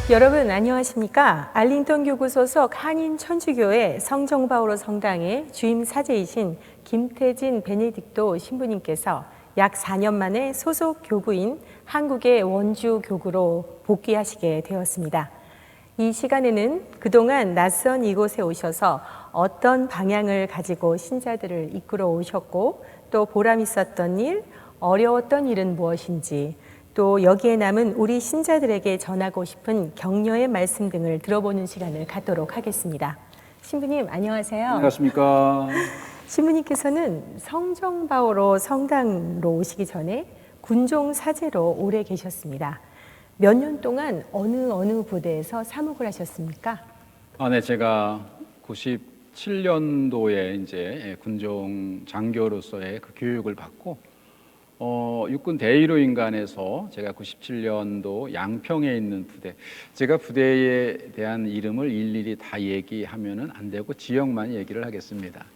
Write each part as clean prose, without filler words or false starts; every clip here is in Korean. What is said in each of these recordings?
여러분 안녕하십니까? 알링턴 교구 소속 한인 천주교회 성정바오로 성당의 주임 사제이신 김태진 베네딕토 신부님께서 약 4년 만에 소속 교구인 한국의 원주 교구로 복귀하시게 되었습니다. 이 시간에는 그동안 낯선 이곳에 오셔서 어떤 방향을 가지고 신자들을 이끌어 오셨고 또 보람 있었던 일, 어려웠던 일은 무엇인지 또 여기에 남은 우리 신자들에게 전하고 싶은 격려의 말씀 등을 들어보는 시간을 갖도록 하겠습니다. 신부님 안녕하세요. 안녕하십니까. 신부님께서는 성정바오로 성당으로 오시기 전에 군종 사제로 오래 계셨습니다. 몇 년 동안 어느 부대에서 사목을 하셨습니까? 네, 제가 97년도에 이제 군종 장교로서의 그 교육을 받고 육군 대위로 인간에서 제가 97년도 양평에 있는 부대, 제가 부대에 대한 이름을 일일이 다 얘기하면은 안 되고 지역만 얘기를 하겠습니다.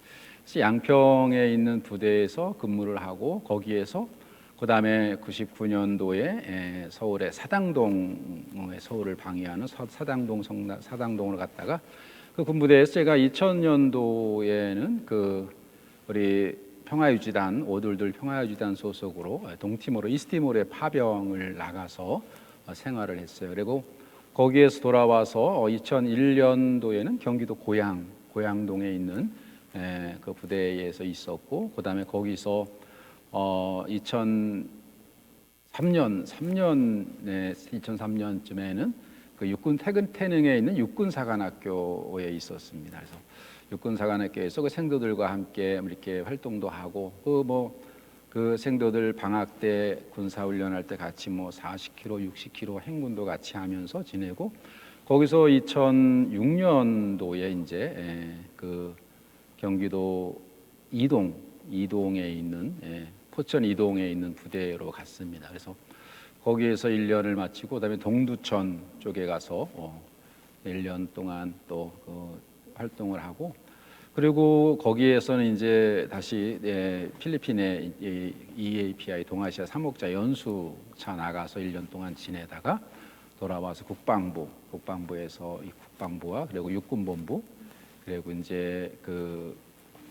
그래서 양평에 있는 부대에서 근무를 하고 거기에서 그 다음에 99년도에 서울의 사당동에 서울을 방해하는 사당동으로 갔다가 그 군부대에서 제가 2000년도에는 그 우리 평화유지단 522 평화유지단 소속으로 동티모르 이스티모르에 파병을 나가서 생활을 했어요. 그리고 거기에서 돌아와서 2001년도에는 경기도 고양동에 있는 그 부대에서 있었고 그 다음에 거기서 2003년쯤에는 그 육군 태능에 있는 육군사관학교에 있었습니다. 그래서 육군사관학교에서 그 생도들과 함께 이렇게 활동도 하고 그 생도들 방학 때 군사훈련할 때 같이 40km, 60km 행군도 같이 하면서 지내고 거기서 2006년도에 이제 그 경기도 이동에 있는 포천 이동에 있는 부대로 갔습니다. 그래서 거기에서 1년을 마치고 그다음에 동두천 쪽에 가서 1년 동안 또 활동을 하고 그리고 거기에서는 이제 다시 필리핀의 EAPI 동아시아 사목자 연수차 나가서 1년 동안 지내다가 돌아와서 국방부에서 이 국방부와 그리고 육군본부 그리고 이제 그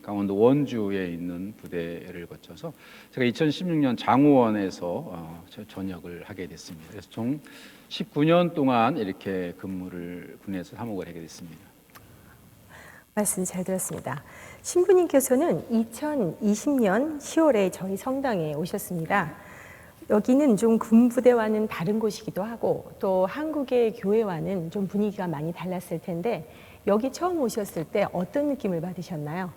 강원도 원주에 있는 부대를 거쳐서 제가 2016년 장호원에서 전역을 하게 됐습니다. 그래서 총 19년 동안 이렇게 근무를 군에서 사목을 하게 됐습니다. 말씀 잘 들었습니다. 신부님께서는 2020년 10월에 저희 성당에 오셨습니다. 여기는 좀 군부대와는 다른 곳이기도 하고 또 한국의 교회와는 좀 분위기가 많이 달랐을 텐데 여기 처음 오셨을 때 어떤 느낌을 받으셨나요?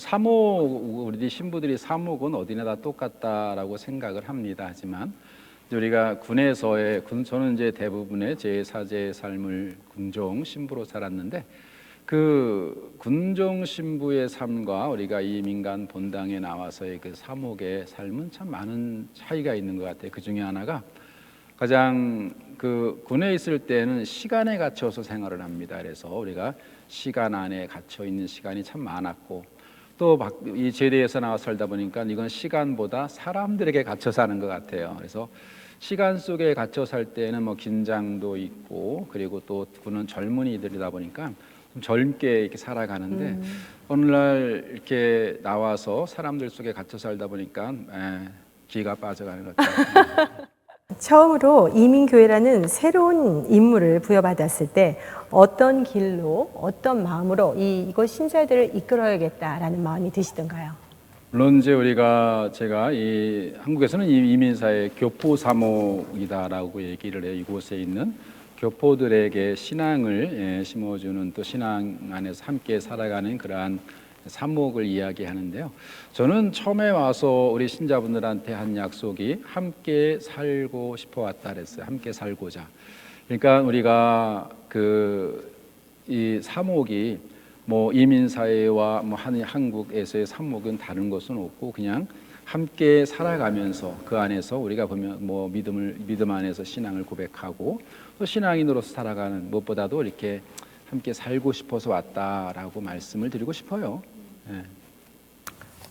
사목 우리 신부들이 사목은 어디나 다 똑같다라고 생각을 합니다. 하지만 우리가 군에서의 저는 이제 대부분의 제 사제의 삶을 군종 신부로 살았는데 그 군종 신부의 삶과 우리가 이 민간 본당에 나와서의 그 사목의 삶은 참 많은 차이가 있는 것 같아요. 그 중에 하나가 가장 그 군에 있을 때는 시간에 갇혀서 생활을 합니다. 그래서 우리가 시간 안에 갇혀 있는 시간이 참 많았고 또 이 제대에서 나와 살다 보니까 이건 시간보다 사람들에게 갇혀 사는 것 같아요. 그래서 시간 속에 갇혀 살 때는 긴장도 있고 그리고 또 군은 젊은이들이다 보니까 좀 젊게 이렇게 살아가는데 오늘날 이렇게 나와서 사람들 속에 갇혀 살다 보니까 기가 빠져가는 것 같아요. 처음으로 이민교회라는 새로운 임무를 부여받았을 때 어떤 길로 어떤 마음으로 이곳 신자들을 이끌어야겠다라는 마음이 드시던가요? 물론 이제 제가 이 한국에서는 이민사의 교포 사목이다라고 얘기를 해요. 이곳에 있는 교포들에게 신앙을 심어주는 또 신앙 안에서 함께 살아가는 그러한 사목을 이야기하는데요. 저는 처음에 와서 우리 신자분들한테 한 약속이 함께 살고 싶어 왔다 그랬어요. 함께 살고자. 그러니까 우리가 이 사목이 이민사회와 한국에서의 사목은 다른 것은 없고 그냥 함께 살아가면서 그 안에서 우리가 보면 믿음 안에서 신앙을 고백하고 또 신앙인으로서 살아가는 무엇보다도 이렇게 함께 살고 싶어서 왔다라고 말씀을 드리고 싶어요.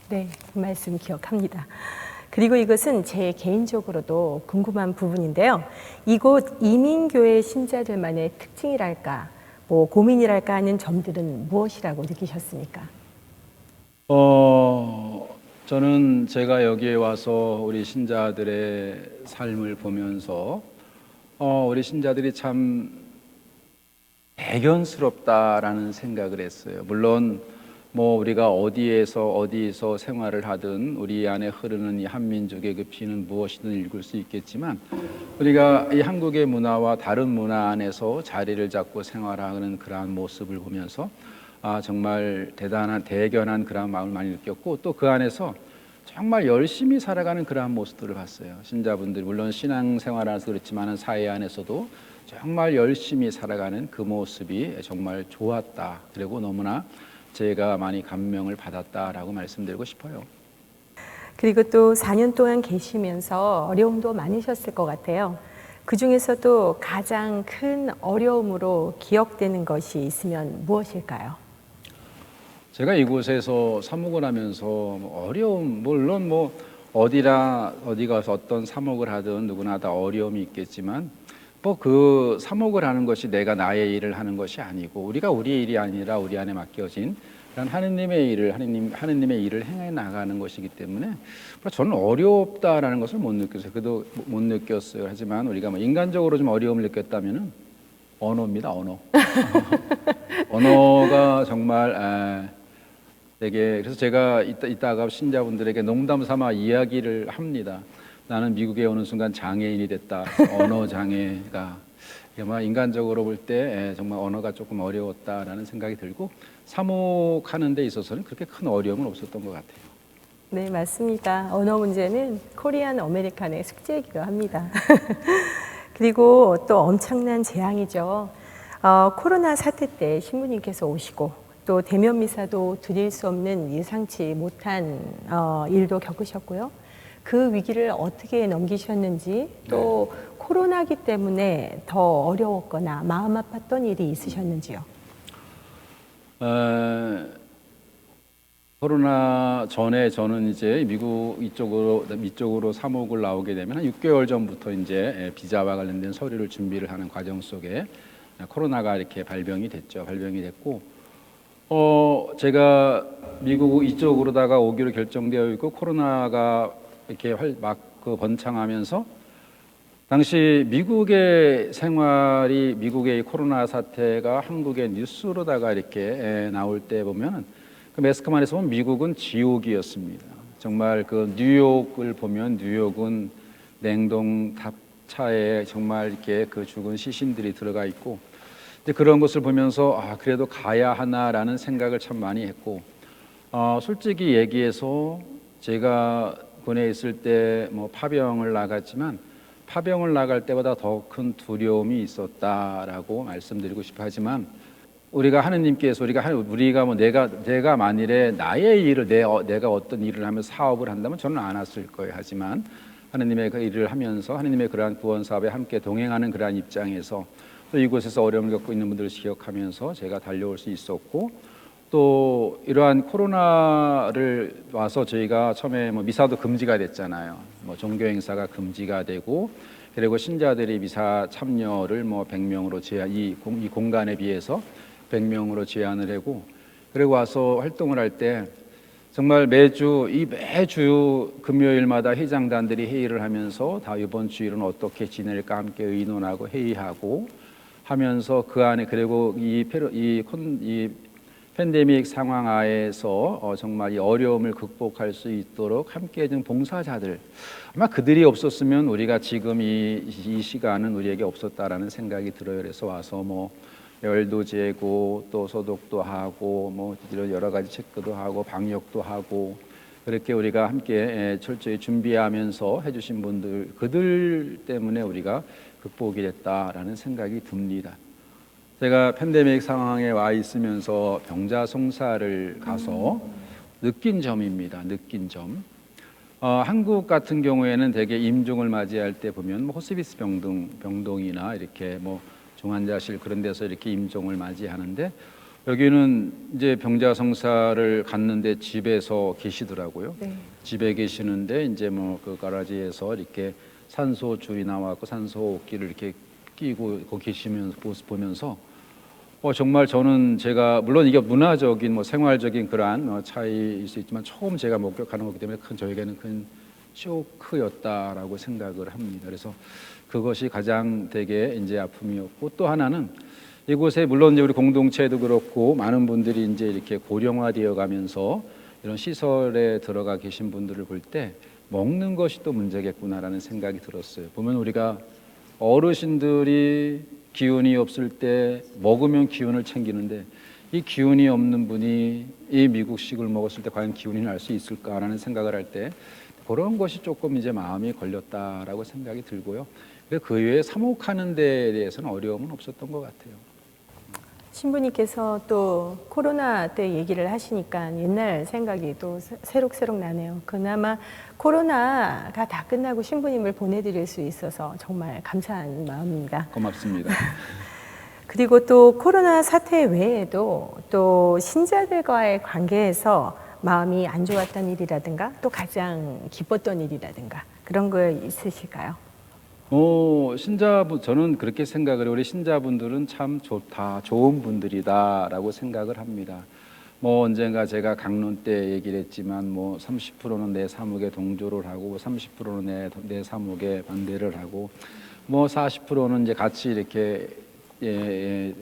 네, 그 말씀 기억합니다. 그리고 이것은 제 개인적으로도 궁금한 부분인데요. 이곳 이민교회 신자들만의 특징이랄까, 뭐 고민이랄까 하는 점들은 무엇이라고 느끼셨습니까? 저는 제가 여기에 와서 우리 신자들의 삶을 보면서 우리 신자들이 참 대견스럽다라는 생각을 했어요. 물론 뭐 우리가 어디에서 생활을 하든 우리 안에 흐르는 이 한민족의 그 피는 무엇이든 읽을 수 있겠지만 우리가 이 한국의 문화와 다른 문화 안에서 자리를 잡고 생활하는 그러한 모습을 보면서 정말 대견한 그런 마음을 많이 느꼈고, 또 그 안에서 정말 열심히 살아가는 그러한 모습들을 봤어요. 신자분들 물론 신앙생활에서 그렇지만 사회 안에서도 정말 열심히 살아가는 그 모습이 정말 좋았다. 그리고 너무나 제가 많이 감명을 받았다라고 말씀드리고 싶어요. 그리고 또 4년 동안 계시면서 어려움도 많으셨을 것 같아요. 그 중에서도 가장 큰 어려움으로 기억되는 것이 있으면 무엇일까요? 제가 이곳에서 사목을 하면서 어려움, 물론 뭐 어디가 가서 어떤 사목을 하든 누구나 다 어려움이 있겠지만 뭐 그 사목을 하는 것이 내가 나의 일을 하는 것이 아니고 우리가 우리의 일이 아니라 우리 안에 맡겨진 그런 하느님의 일을 행해 나가는 것이기 때문에 저는 어렵다라는 것을 못 느꼈어요. 그래도 못 느꼈어요. 하지만 우리가 뭐 인간적으로 좀 어려움을 느꼈다면은 언어입니다. 언어. 언어가 정말 되게, 그래서 제가 이따가 신자분들에게 농담 삼아 이야기를 합니다. 나는 미국에 오는 순간 장애인이 됐다. 언어 장애가 정말 인간적으로 볼 때 정말 언어가 조금 어려웠다라는 생각이 들고, 사목하는 데 있어서는 그렇게 큰 어려움은 없었던 것 같아요. 네, 맞습니다. 언어 문제는 코리안 아메리칸의 숙제이기도 합니다. 그리고 또 엄청난 재앙이죠. 코로나 사태 때 신부님께서 오시고 또 대면 미사도 드릴 수 없는 예상치 못한 일도 겪으셨고요. 그 위기를 어떻게 넘기셨는지, 또 코로나기 때문에 더 어려웠거나 마음 아팠던 일이 있으셨는지요? 코로나 전에 저는 이제 미국 이쪽으로 사목을 나오게 되면 한 6개월 전부터 이제 비자와 관련된 서류를 준비를 하는 과정 속에 코로나가 이렇게 발병이 됐고, 제가 미국 이쪽으로다가 오기로 결정되어 있고 코로나가 이렇게 막 번창하면서 당시 미국의 코로나 사태가 한국의 뉴스로다가 이렇게 나올 때 보면 그 매스컴안에서 보면 미국은 지옥이었습니다. 정말 그 뉴욕을 보면 뉴욕은 냉동 탑차에 정말 이렇게 그 죽은 시신들이 들어가 있고, 그런 것을 보면서 그래도 가야 하나라는 생각을 참 많이 했고, 솔직히 얘기해서 제가 군에 있을 때 뭐 파병을 나갔지만 파병을 나갈 때보다 더 큰 두려움이 있었다라고 말씀드리고 싶어 하지만, 우리가 하느님께서 우리가 뭐 내가 만일에 나의 일을 내가 어떤 일을 하면 사업을 한다면 저는 안 왔을 거예요. 하지만 하느님의 그 일을 하면서 하느님의 그러한 구원 사업에 함께 동행하는 그러한 입장에서 또 이곳에서 어려움을 겪고 있는 분들을 기억하면서 제가 달려올 수 있었고, 또 이러한 코로나를 와서 저희가 처음에 뭐 미사도 금지가 됐잖아요. 뭐 종교 행사가 금지가 되고, 그리고 신자들이 미사 참여를 뭐 100명으로 이 공간에 비해서 100명으로 제한을 하고, 그리고 와서 활동을 할 때 정말 매주 금요일마다 회장단들이 회의를 하면서 다 이번 주일은 어떻게 지낼까 함께 의논하고 회의하고 하면서 그 안에, 그리고 이 팬데믹 상황 하에서 정말 이 어려움을 극복할 수 있도록 함께 해준 봉사자들, 아마 그들이 없었으면 우리가 지금 이 시간은 우리에게 없었다라는 생각이 들어요. 그래서 와서 뭐 열도 재고 또 소독도 하고 뭐 이런 여러 가지 체크도 하고 방역도 하고, 그렇게 우리가 함께 철저히 준비하면서 해주신 분들, 그들 때문에 우리가 극복이 됐다라는 생각이 듭니다. 제가 팬데믹 상황에 와 있으면서 병자송사를 가서 느낀 점입니다. 느낀 점. 한국 같은 경우에는 대개 임종을 맞이할 때 보면 뭐 호스피스 병동이나 이렇게 뭐 중환자실 그런 데서 이렇게 임종을 맞이하는데, 여기는 이제 병자성사를 갔는데 집에서 계시더라고요. 네. 집에 계시는데 이제 뭐 그 가라지에서 이렇게 산소 줄이 나와갖고 산소 호흡기를 이렇게 끼고 거기 계시면서 모습 보면서 정말 저는 제가 물론 이게 문화적인 뭐 생활적인 그러한 차이일 수 있지만 처음 제가 목격하는 거기 때문에 저에게는 큰 쇼크였다라고 생각을 합니다. 그래서 그것이 가장 되게 이제 아픔이었고 또 하나는 이곳에 물론 이제 우리 공동체도 그렇고 많은 분들이 이제 이렇게 고령화되어 가면서 이런 시설에 들어가 계신 분들을 볼 때 먹는 것이 또 문제겠구나라는 생각이 들었어요. 보면 우리가 어르신들이 기운이 없을 때 먹으면 기운을 챙기는데 이 기운이 없는 분이 이 미국식을 먹었을 때 과연 기운이 날 수 있을까라는 생각을 할 때 그런 것이 조금 이제 마음이 걸렸다라고 생각이 들고요. 그 외에 사목하는 데에 대해서는 어려움은 없었던 것 같아요. 신부님께서 또 코로나 때 얘기를 하시니까 옛날 생각이 또 새록새록 나네요. 그나마 코로나가 다 끝나고 신부님을 보내드릴 수 있어서 정말 감사한 마음입니다. 고맙습니다. 그리고 또 코로나 사태 외에도 또 신자들과의 관계에서 마음이 안 좋았던 일이라든가 또 가장 기뻤던 일이라든가 그런 거 있으실까요? 저는 그렇게 생각을 해요. 우리 신자분들은 참 좋다, 좋은 분들이다라고 생각을 합니다. 언젠가 제가 강론 때 얘기를 했지만 30%는 내 사목에 동조를 하고 30%는 내 사목에 반대를 하고 40%는 이제 같이 이렇게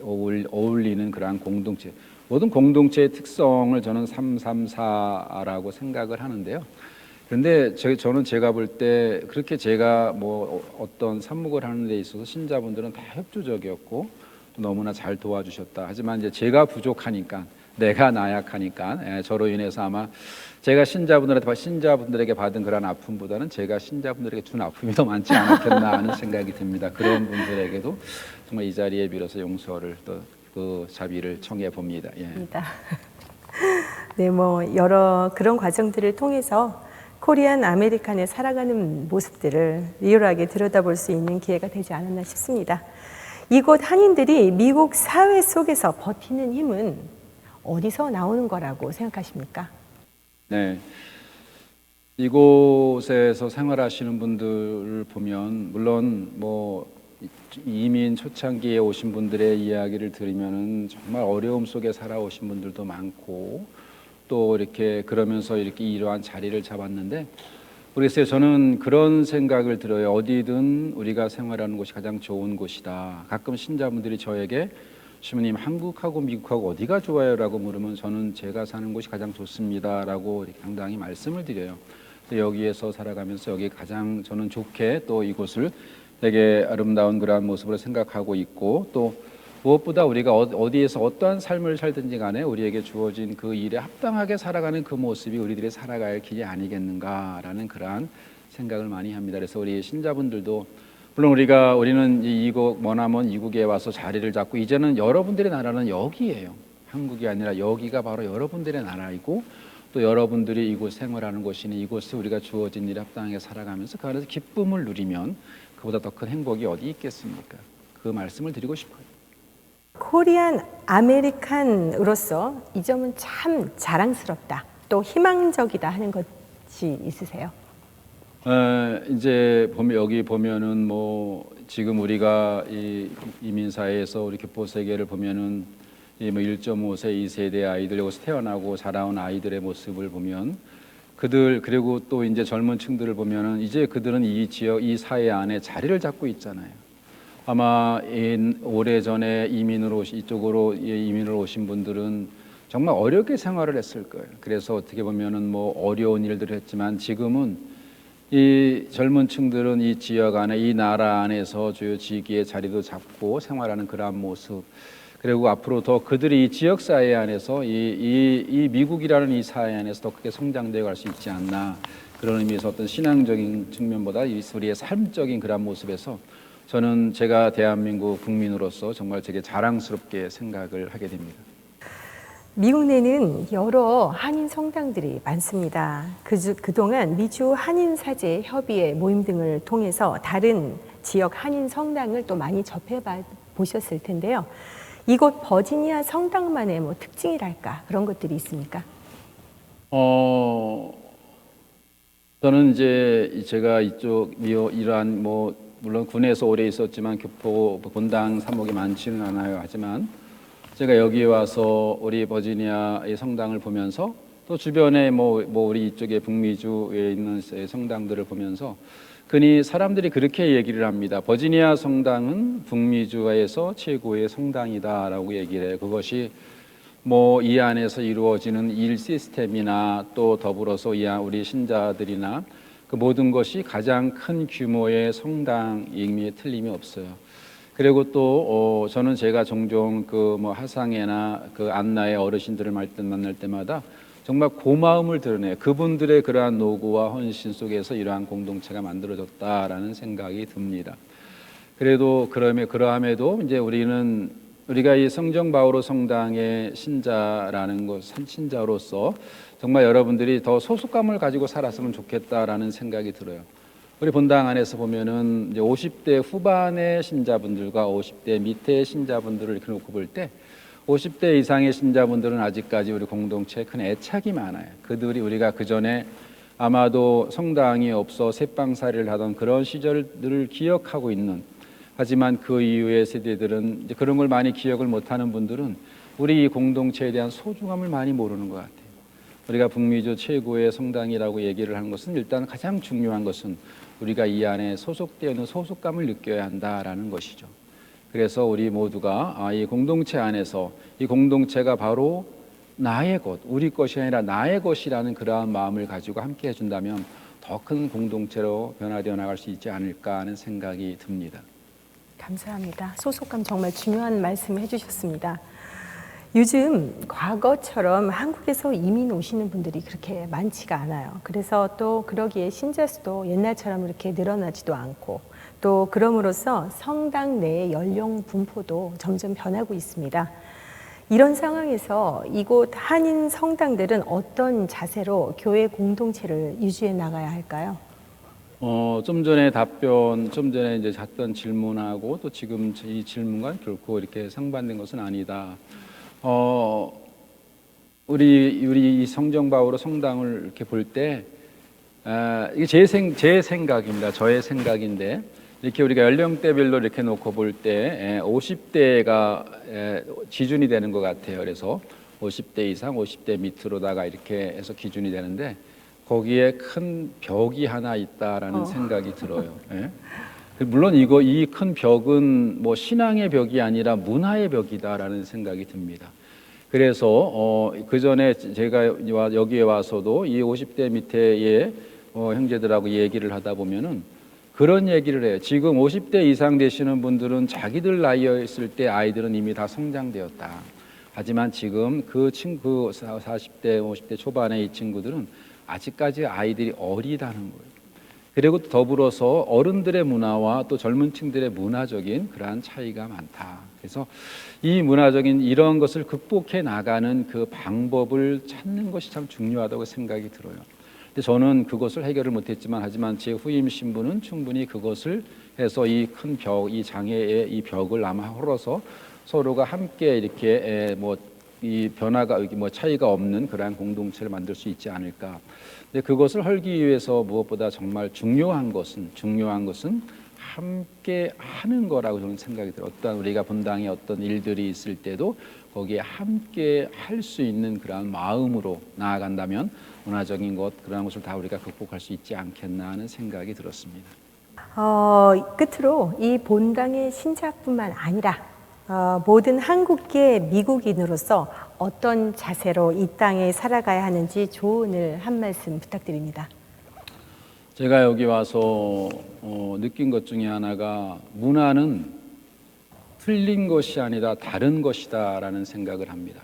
어울리는 그러한 공동체. 모든 공동체의 특성을 저는 334라고 생각을 하는데요. 그런데 저는 제가 볼 때 그렇게 제가 어떤 산목을 하는 데 있어서 신자분들은 다 협조적이었고 또 너무나 잘 도와주셨다. 하지만 이제 제가 부족하니까 내가 나약하니까 저로 인해서 아마 제가 신자분들에게 받은 그런 아픔보다는 제가 신자분들에게 준 아픔이 더 많지 않았겠나 하는 생각이 듭니다. 그런 분들에게도 정말 이 자리에 빌어서 용서를 또 그 자비를 청해 봅니다. 예. 네, 여러 그런 과정들을 통해서 코리안 아메리칸에 살아가는 모습들을 리얼하게 들여다볼 수 있는 기회가 되지 않았나 싶습니다. 이곳 한인들이 미국 사회 속에서 버티는 힘은 어디서 나오는 거라고 생각하십니까? 네, 이곳에서 생활하시는 분들을 보면 물론 이민 초창기에 오신 분들의 이야기를 들으면은 정말 어려움 속에 살아오신 분들도 많고 또 이렇게 그러면서 이렇게 이러한 자리를 잡았는데 모르겠어요. 저는 그런 생각을 들어요. 어디든 우리가 생활하는 곳이 가장 좋은 곳이다. 가끔 신자분들이 저에게 시모님 한국하고 미국하고 어디가 좋아요라고 물으면 저는 제가 사는 곳이 가장 좋습니다라고 당당히 말씀을 드려요. 여기에서 살아가면서 여기 가장 저는 좋게 또 이곳을 되게 아름다운 그러한 모습으로 생각하고 있고 또 무엇보다 우리가 어디에서 어떠한 삶을 살든지 간에 우리에게 주어진 그 일에 합당하게 살아가는 그 모습이 우리들이 살아갈 길이 아니겠는가라는 그러한 생각을 많이 합니다. 그래서 우리 신자분들도 물론 우리는 이곳 머나먼 이국에 와서 자리를 잡고 이제는 여러분들의 나라는 여기예요. 한국이 아니라 여기가 바로 여러분들의 나라이고 또 여러분들이 이곳 생활하는 곳이니 이곳에 우리가 주어진 일에 합당하게 살아가면서 그 안에서 기쁨을 누리면 그보다 더 큰 행복이 어디 있겠습니까? 그 말씀을 드리고 싶어요. 코리안 아메리칸으로서 이 점은 참 자랑스럽다, 또 희망적이다 하는 것이 있으세요? 이제 여기 보면은 지금 우리가 이 이민 사회에서 우리 교포 세계를 보면은 1.5세, 2세대 아이들 여기서 태어나고 자라온 아이들의 모습을 보면 그리고 또 이제 젊은 층들을 보면은 이제 그들은 이 지역, 이 사회 안에 자리를 잡고 있잖아요. 아마 오래전에 이쪽으로 이민을 오신 분들은 정말 어렵게 생활을 했을 거예요. 그래서 어떻게 보면은 어려운 일들을 했지만 지금은 이 젊은 층들은 이 지역 안에 이 나라 안에서 주요 지기의 자리도 잡고 생활하는 그러한 모습, 그리고 앞으로 더 그들이 이 지역 사회 안에서 이 미국이라는 이 사회 안에서 더 크게 성장되어 갈 수 있지 않나, 그런 의미에서 어떤 신앙적인 측면보다 우리의 삶적인 그런 모습에서 저는 제가 대한민국 국민으로서 정말 되게 자랑스럽게 생각을 하게 됩니다. 미국 내는 여러 한인 성당들이 많습니다. 그동안 미주 한인사제 협의회 모임 등을 통해서 다른 지역 한인 성당을 또 많이 접해 보셨을 텐데요. 이곳 버지니아 성당만의 뭐 특징이랄까 그런 것들이 있습니까? 저는 이제 제가 이러한 뭐 물론 군에서 오래 있었지만 교포 본당 사목이 많지는 않아요. 하지만 제가 여기 와서 우리 버지니아의 성당을 보면서 또 주변에 뭐 우리 이쪽에 북미주에 있는 성당들을 보면서 흔히 사람들이 그렇게 얘기를 합니다. 버지니아 성당은 북미주에서 최고의 성당이다라고 얘기를 해요. 그것이 뭐 이 안에서 이루어지는 일 시스템이나 또 더불어서 우리 신자들이나 그 모든 것이 가장 큰 규모의 성당임에 틀림이 없어요. 그리고 또 저는 제가 종종 그 뭐 하상회나 그 안나의 어르신들을 만날 때마다 정말 고마움을 드러내요. 그분들의 그러한 노고와 헌신 속에서 이러한 공동체가 만들어졌다라는 생각이 듭니다. 그래도 그러함에도 이제 우리가 이 성정 바오로 성당의 신자로서 정말 여러분들이 더 소속감을 가지고 살았으면 좋겠다라는 생각이 들어요. 우리 본당 안에서 보면은 이제 50대 후반의 신자분들과 50대 밑의 신자분들을 이렇게 놓고 볼 때 50대 이상의 신자분들은 아직까지 우리 공동체에 큰 애착이 많아요. 그들이 우리가 그 전에 아마도 성당이 없어 새빵살이를 하던 그런 시절들을 기억하고 있는, 하지만 그 이후의 세대들은 이제 그런 걸 많이 기억을 못하는 분들은 우리 이 공동체에 대한 소중함을 많이 모르는 것 같아요. 우리가 북미주 최고의 성당이라고 얘기를 하는 것은 일단 가장 중요한 것은 우리가 이 안에 소속되어 있는 소속감을 느껴야 한다라는 것이죠. 그래서 우리 모두가 이 공동체 안에서 이 공동체가 바로 나의 것, 우리 것이 아니라 나의 것이라는 그러한 마음을 가지고 함께 해준다면 더 큰 공동체로 변화되어 나갈 수 있지 않을까 하는 생각이 듭니다. 감사합니다. 소속감 정말 중요한 말씀을 해주셨습니다. 요즘 과거처럼 한국에서 이민 오시는 분들이 그렇게 많지가 않아요. 그래서 또 그러기에 신자 수도 옛날처럼 이렇게 늘어나지도 않고, 또 그럼으로써 성당 내의 연령 분포도 점점 변하고 있습니다. 이런 상황에서 이곳 한인 성당들은 어떤 자세로 교회 공동체를 유지해 나가야 할까요? 좀 전에 이제 했던 질문하고 또 지금 이 질문과 결코 이렇게 상반된 것은 아니다. 우리 이 성정 바오로 성당을 이렇게 볼 때, 이게 제 생각입니다. 저의 생각인데, 이렇게 우리가 연령대별로 이렇게 놓고 볼 때 50대가 기준이 되는 것 같아요. 그래서 50대 이상, 50대 밑으로다가 이렇게 해서 기준이 되는데 거기에 큰 벽이 하나 있다라는 생각이 들어요. 예? 물론 이 큰 벽은 뭐 신앙의 벽이 아니라 문화의 벽이다라는 생각이 듭니다. 그래서 그 전에 제가 여기에 와서도 이 50대 밑에의 형제들하고 얘기를 하다 보면은 그런 얘기를 해요. 지금 50대 이상 되시는 분들은 자기들 나이였을 때 아이들은 이미 다 성장되었다. 하지만 지금 그 40대, 50대 초반의 이 친구들은 아직까지 아이들이 어리다는 거예요. 그리고 더불어서 어른들의 문화와 또 젊은 층들의 문화적인 그러한 차이가 많다. 그래서 이 문화적인 이런 것을 극복해 나가는 그 방법을 찾는 것이 참 중요하다고 생각이 들어요. 근데 저는 그것을 해결을 못했지만, 하지만 제 후임 신부는 충분히 그것을 해서 이 큰 벽, 이 장애의 이 벽을 아마 헐어서 서로가 함께 이렇게 이 변화가 뭐 차이가 없는 그러한 공동체를 만들 수 있지 않을까. 근데 그것을 헐기 위해서 무엇보다 정말 중요한 것은 함께 하는 거라고 저는 생각이 들어요. 어떤 우리가 본당에 어떤 일들이 있을 때도 거기에 함께 할 수 있는 그러한 마음으로 나아간다면 문화적인 것 그런 것을 다 우리가 극복할 수 있지 않겠나 하는 생각이 들었습니다. 끝으로 이 본당의 신자뿐만 아니라 모든 한국계 미국인으로서 어떤 자세로 이 땅에 살아가야 하는지 조언을 한 말씀 부탁드립니다. 제가 여기 와서 느낀 것 중에 하나가 문화는 틀린 것이 아니라 다른 것이다라는 생각을 합니다.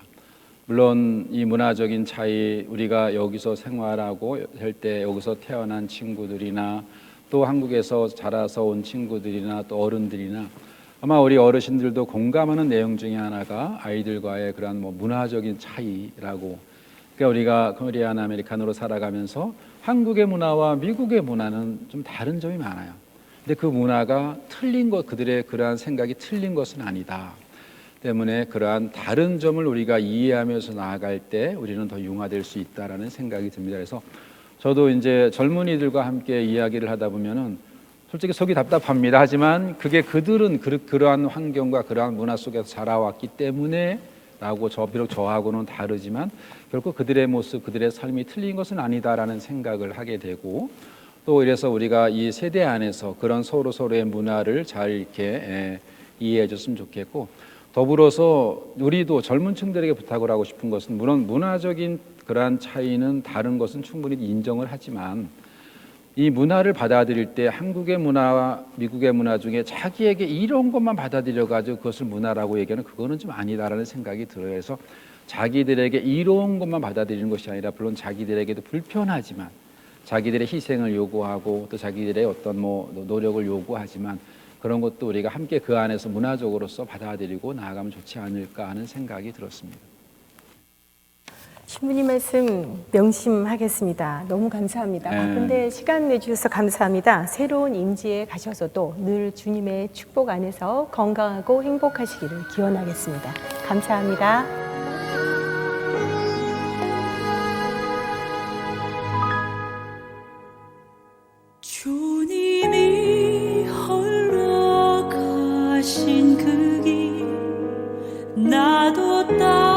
물론 이 문화적인 차이, 우리가 여기서 생활하고 할 때 여기서 태어난 친구들이나 또 한국에서 자라서 온 친구들이나 또 어른들이나 아마 우리 어르신들도 공감하는 내용 중에 하나가 아이들과의 그런 문화적인 차이라고. 그러니까 우리가 코리안 아메리칸으로 살아가면서 한국의 문화와 미국의 문화는 좀 다른 점이 많아요. 근데 그 문화가 틀린 것, 그들의 그러한 생각이 틀린 것은 아니다. 때문에 그러한 다른 점을 우리가 이해하면서 나아갈 때 우리는 더 융화될 수 있다라는 생각이 듭니다. 그래서 저도 이제 젊은이들과 함께 이야기를 하다 보면은 솔직히 속이 답답합니다. 하지만 그게 그들은 그러한 환경과 그러한 문화 속에서 자라왔기 때문에 라고 비록 저하고는 다르지만 결코 그들의 모습, 그들의 삶이 틀린 것은 아니다라는 생각을 하게 되고, 또 이래서 우리가 이 세대 안에서 그런 서로의 문화를 잘 이렇게 이해해 줬으면 좋겠고, 더불어서 우리도 젊은 층들에게 부탁을 하고 싶은 것은, 물론 문화적인 그러한 차이는 다른 것은 충분히 인정을 하지만 이 문화를 받아들일 때 한국의 문화와 미국의 문화 중에 자기에게 이런 것만 받아들여가지고 그것을 문화라고 얘기하는 그거는 좀 아니다라는 생각이 들어요. 그래서 자기들에게 이런 것만 받아들이는 것이 아니라, 물론 자기들에게도 불편하지만 자기들의 희생을 요구하고 또 자기들의 어떤 노력을 요구하지만 그런 것도 우리가 함께 그 안에서 문화적으로서 받아들이고 나아가면 좋지 않을까 하는 생각이 들었습니다. 신부님 말씀 명심하겠습니다. 너무 감사합니다. 바쁜데 시간 내주셔서 감사합니다. 새로운 임지에 가셔서도 늘 주님의 축복 안에서 건강하고 행복하시기를 기원하겠습니다. 감사합니다. 주님이 홀로 가신 그 길 나도 따라